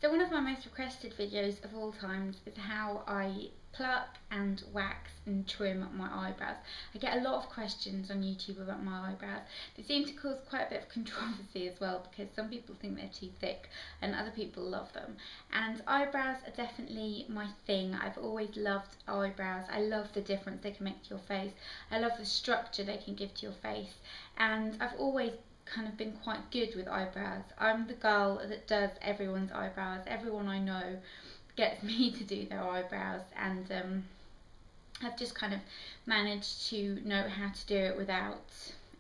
So one of my most requested videos of all times is how I pluck and wax and trim my eyebrows. I get a lot of questions on YouTube about my eyebrows. They seem to cause quite a bit of controversy as well, because some people think they're too thick and other people love them. And eyebrows are definitely my thing. I've always loved eyebrows. I love the difference they can make to your face. I love the structure they can give to your face. And I've always kind of been quite good with eyebrows. I'm the girl that does everyone's eyebrows. Everyone I know gets me to do their eyebrows, and I've just kind of managed to know how to do it without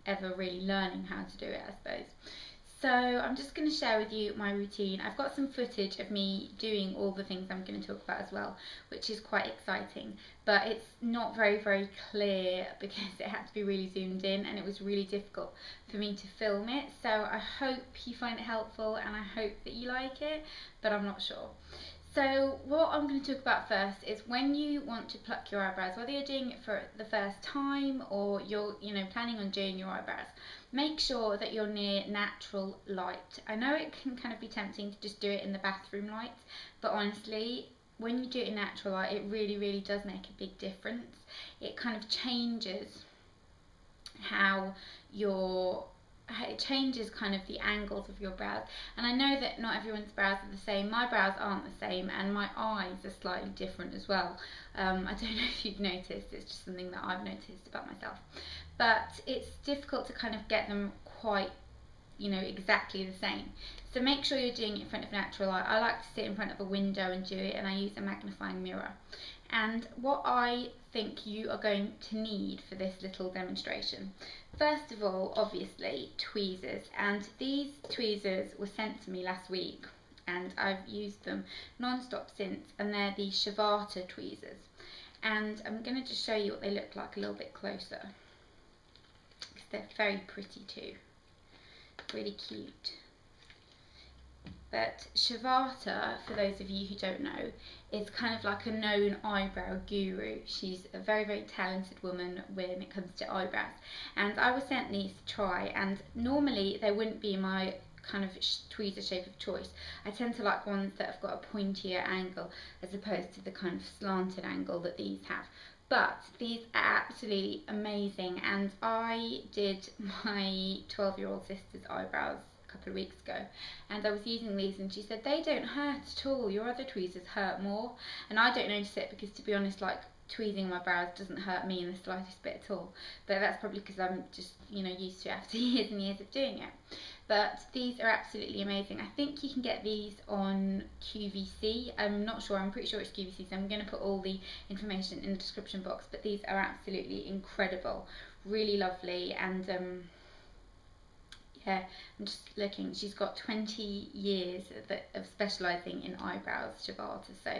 ever really learning how to do it, I suppose. So I'm just going to share with you my routine. I've got some footage of me doing all the things I'm going to talk about as well, which is quite exciting, but it's not very clear because it had to be really zoomed in and it was really difficult for me to film it. So I hope you find it helpful and I hope that you like it, but I'm not sure. So what I'm going to talk about first is when you want to pluck your eyebrows, whether you're doing it for the first time or you're planning on doing your eyebrows, make sure that you're near natural light. I know it can kind of be tempting to just do it in the bathroom light, but honestly, when you do it in natural light, it really does make a big difference. It kind of changes it changes kind of the angles of your brows. And I know that not everyone's brows are the same. My brows aren't the same, and my eyes are slightly different as well. I don't know if you've noticed, it's just something that I've noticed about myself. But it's difficult to kind of get them quite, exactly the same. So make sure you're doing it in front of natural light. I like to sit in front of a window and do it, and I use a magnifying mirror. And what I think you are going to need for this little demonstration, first of all, obviously, tweezers. And these tweezers were sent to me last week, and I've used them non-stop since, and they're the Shivata tweezers. And I'm going to just show you what they look like a little bit closer, because they're very pretty too, really cute. But Shivata, for those of you who don't know, is kind of like a known eyebrow guru. She's a very talented woman when it comes to eyebrows. And I was sent these to try, and normally they wouldn't be my kind of tweezer shape of choice. I tend to like ones that have got a pointier angle as opposed to the kind of slanted angle that these have. But these are absolutely amazing, and I did my 12-year-old sister's eyebrows couple of weeks ago, and I was using these and she said they don't hurt at all, your other tweezers hurt more. And I don't notice it because, to be honest, like, tweezing my brows doesn't hurt me in the slightest bit at all, but that's probably because I'm just used to it after years and years of doing it. But these are absolutely amazing. I think you can get these on QVC. I'm not sure, I'm pretty sure it's QVC, so I'm going to put all the information in the description box. But these are absolutely incredible, really lovely, and yeah, I'm just looking. She's got 20 years of specialising in eyebrows, Shivata. So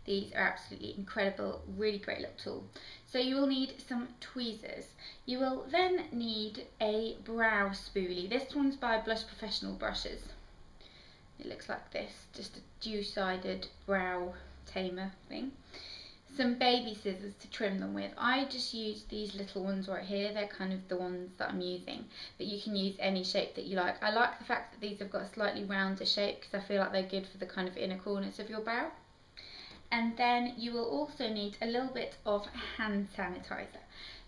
these are absolutely incredible, really great little tool. So you will need some tweezers. You will then need a brow spoolie. This one's by Blush Professional Brushes. It looks like this, just a dual-sided brow tamer thing. Some baby scissors to trim them with. I just use these little ones right here. They're kind of the ones that I'm using, but you can use any shape that you like. I like the fact that these have got a slightly rounder shape because I feel like they're good for the kind of inner corners of your brow. And then you will also need a little bit of hand sanitizer.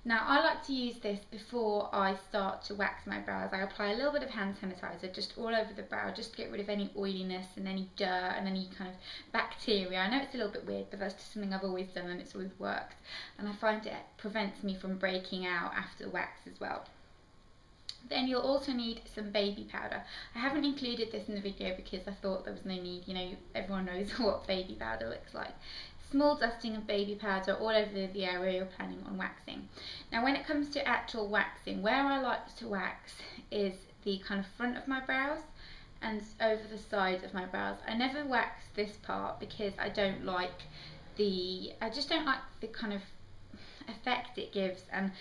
Now, I like to use this before I start to wax my brows. I apply a little bit of hand sanitizer just all over the brow, just to get rid of any oiliness and any dirt and any kind of bacteria. I know it's a little bit weird, but that's just something I've always done and it's always worked. And I find it prevents me from breaking out after wax as well. Then you'll also need some baby powder. I haven't included this in the video because I thought there was no need. Everyone knows what baby powder looks like. Small dusting of baby powder all over the area you're planning on waxing. Now, when it comes to actual waxing, where I like to wax is the kind of front of my brows and over the side of my brows. I never wax this part because I don't like I just don't like the kind of effect it gives, and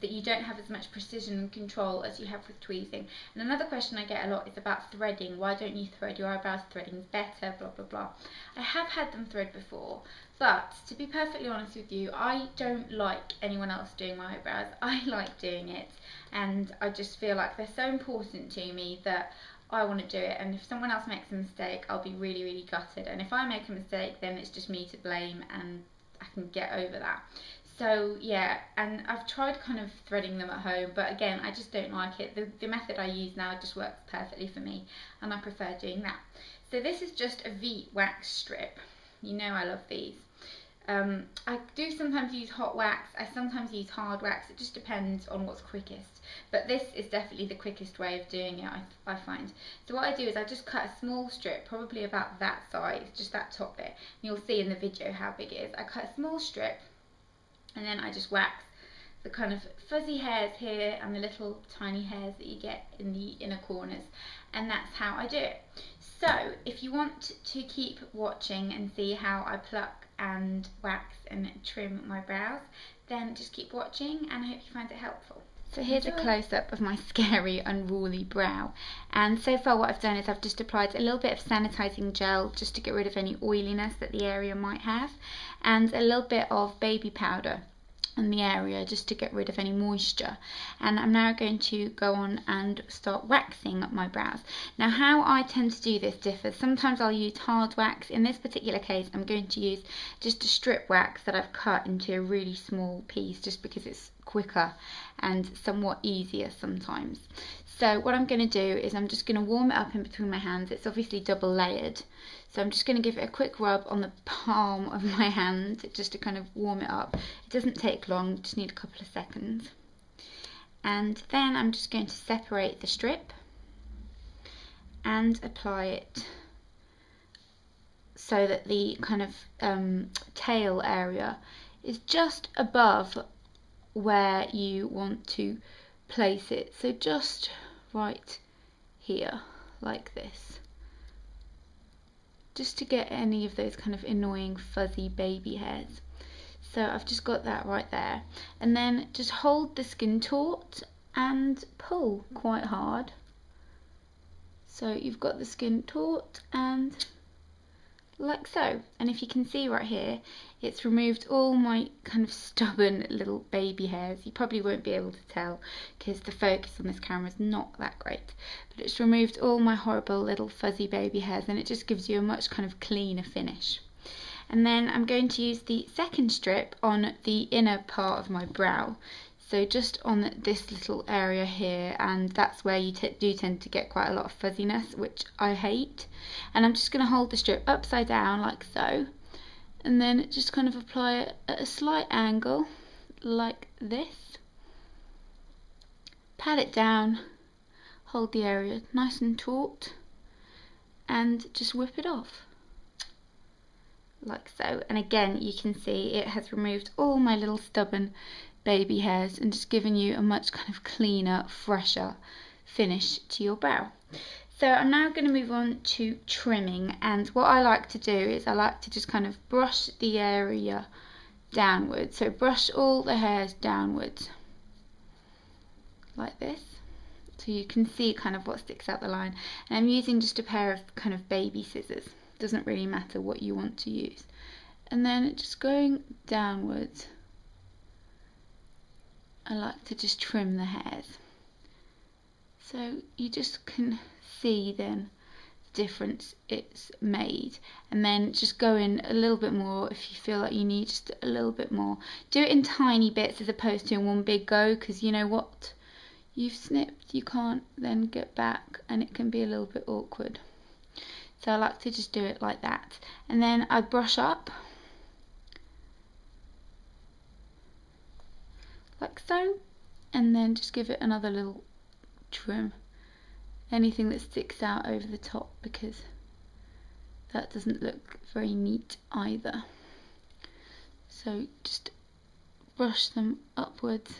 that you don't have as much precision and control as you have with tweezing. And another question I get a lot is about threading. Why don't you thread your eyebrows? Threading's better, blah blah blah. I have had them thread before, but to be perfectly honest with you, I don't like anyone else doing my eyebrows. I like doing it, and I just feel like they're so important to me that I want to do it, and if someone else makes a mistake, I'll be really, really gutted. And if I make a mistake, then it's just me to blame, and I can get over that. So yeah, and I've tried kind of threading them at home, but again, I just don't like it. The method I use now just works perfectly for me, and I prefer doing that. So this is just a V wax strip. You know I love these. I do sometimes use hot wax, I sometimes use hard wax, it just depends on what's quickest. But this is definitely the quickest way of doing it, I find. So what I do is I just cut a small strip, probably about that size, just that top bit. And you'll see in the video how big it is. I cut a small strip, and then I just wax the kind of fuzzy hairs here and the little tiny hairs that you get in the inner corners. And that's how I do it. So if you want to keep watching and see how I pluck and wax and trim my brows, then just keep watching, and I hope you find it helpful. So here's a close-up of my scary unruly brow, and so far what I've done is I've just applied a little bit of sanitizing gel just to get rid of any oiliness that the area might have, and a little bit of baby powder in the area just to get rid of any moisture. And I'm now going to go on and start waxing up my brows. Now how I tend to do this differs. Sometimes I'll use hard wax. In this particular case I'm going to use just a strip wax that I've cut into a really small piece just because it's quicker and somewhat easier sometimes. So what I'm going to do is I'm just going to warm it up in between my hands. It's obviously double layered, so I'm just going to give it a quick rub on the palm of my hand just to kind of warm it up. It doesn't take long, just need a couple of seconds. And then I'm just going to separate the strip and apply it so that the kind of tail area is just above where you want to place it. So just right here, like this, just to get any of those kind of annoying fuzzy baby hairs. So I've just got that right there, and then just hold the skin taut and pull quite hard. So you've got the skin taut and like so. And if you can see right here, it's removed all my kind of stubborn little baby hairs. You probably won't be able to tell because the focus on this camera is not that great, but it's removed all my horrible little fuzzy baby hairs, and it just gives you a much kind of cleaner finish. And then I'm going to use the second strip on the inner part of my brow, so just on this little area here, and that's where you do tend to get quite a lot of fuzziness, which I hate. And I'm just going to hold the strip upside down like so, and then just kind of apply it at a slight angle like this. Pat it down, hold the area nice and taut, and just whip it off like so. And again, you can see it has removed all my little stubborn baby hairs and just given you a much kind of cleaner, fresher finish to your brow. So I'm now going to move on to trimming, and what I like to do is I like to just kind of brush the area downwards. So brush all the hairs downwards like this, so you can see kind of what sticks out the line. And I'm using just a pair of kind of baby scissors, doesn't really matter what you want to use. And then just going downwards, I like to just trim the hairs. So you just can see then the difference it's made. And then just go in a little bit more if you feel like you need just a little bit more. Do it in tiny bits as opposed to in one big go, because you know what you've snipped, you can't then get back, and it can be a little bit awkward. So I like to just do it like that. And then I brush up like so, and then just give it another little trim, anything that sticks out over the top, because that doesn't look very neat either. So just brush them upwards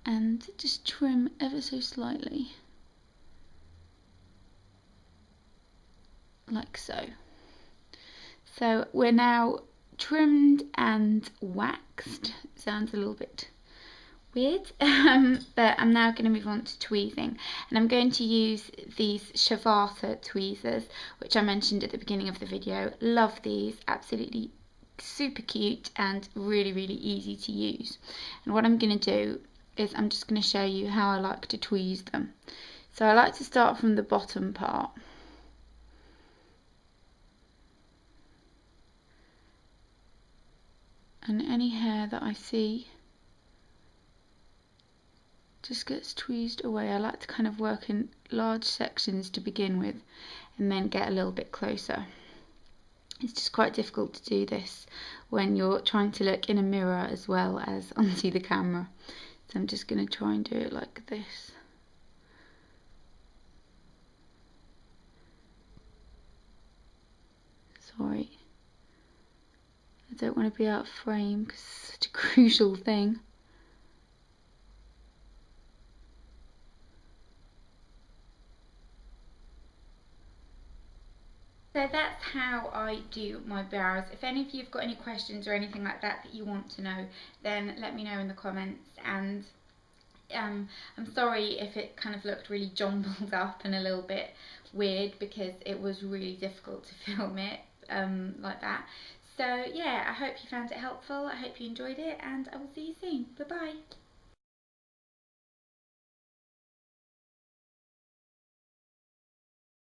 and just trim ever so slightly like so. So we're now trimmed and waxed. Sounds a little bit weird, but I'm now going to move on to tweezing, and I'm going to use these Shavata tweezers, which I mentioned at the beginning of the video. Love these, absolutely super cute and really, really easy to use. And what I'm going to do is I'm just going to show you how I like to tweeze them. So I like to start from the bottom part. And any hair that I see just gets tweezed away. I like to kind of work in large sections to begin with and then get a little bit closer. It's just quite difficult to do this when you're trying to look in a mirror as well as onto the camera. So I'm just going to try and do it like this. Sorry. I don't want to be out of frame because it's such a crucial thing. So that's how I do my brows. If any of you have got any questions or anything like that that you want to know, then let me know in the comments. And I'm sorry if it kind of looked really jumbled up and a little bit weird, because it was really difficult to film it like that. So yeah, I hope you found it helpful. I hope you enjoyed it, and I will see you soon. Bye bye.